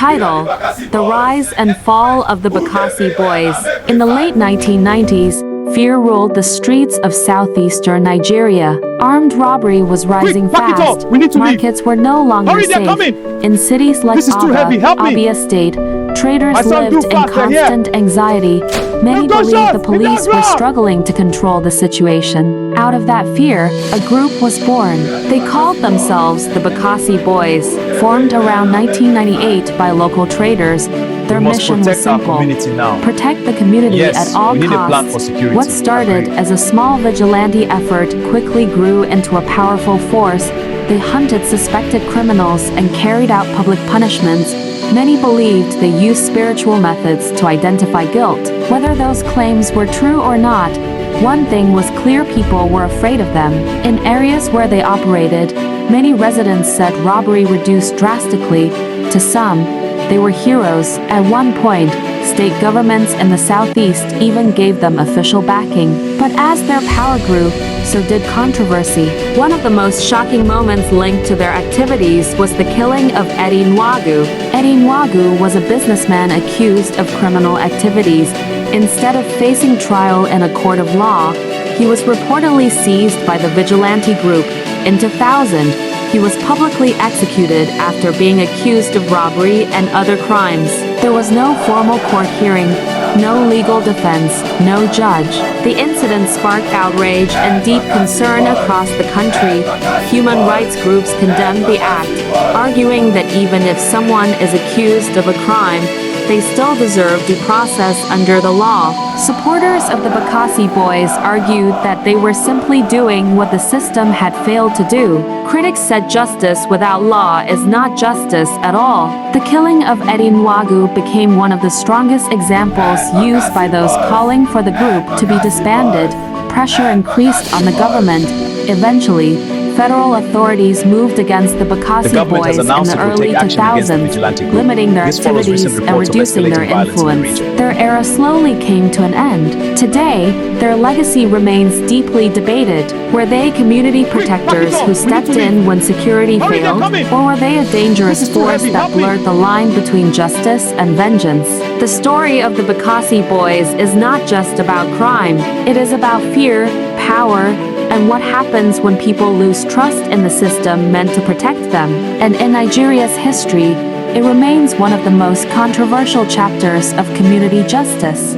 Title: The Rise and Fall of the Bakassi Boys. In the late 1990s, fear ruled the streets of southeastern Nigeria. Armed robbery was rising fast. Markets were no longer safe. In cities like Abia State, traders lived in constant anxiety. Many believed the police were struggling to control the situation. Out of that fear, a group was born. They called themselves the Bakassi Boys. Formed around 1998 by local traders, their mission was simple: protect the community at all costs. What started as a small vigilante effort quickly grew into a powerful force. They hunted suspected criminals and carried out public punishments. Many believed they used spiritual methods to identify guilt. Whether those claims were true or not, one thing was clear: people were afraid of them. In areas where they operated, many residents said robbery reduced drastically. To some, they were heroes. At one point, state governments in the southeast even gave them official backing. But as their power grew, so did controversy. One of the most shocking moments linked to their activities was the killing of Eddie Nwagu. Eddie Nwagu was a businessman accused of criminal activities. Instead of facing trial in a court of law, he was reportedly seized by the Vigilante group. In 2000, he was publicly executed after being accused of robbery and other crimes. There was no formal court hearing, no legal defense, no judge. The incident sparked outrage and deep concern across the country. Human rights groups condemned the act, arguing that even if someone is accused of a crime, they still deserve due process under the law. Supporters of the Bakassi Boys argued that they were simply doing what the system had failed to do. Critics said justice without law is not justice at all. The killing of Eddie Nwagu became one of the strongest examples used by those calling for the group to be disbanded. Pressure increased on the government. Eventually, federal authorities moved against the Bakassi Boys in the early 2000s, limiting their activities and reducing their influence. Their era slowly came to an end. Today, their legacy remains deeply debated. Were they community protectors who stepped in when security failed, or were they a dangerous force that blurred the line between justice and vengeance? The story of the Bakassi Boys is not just about crime. It is about fear, power, and what happens when people lose trust in the system meant to protect them. And in Nigeria's history, it remains one of the most controversial chapters of community justice.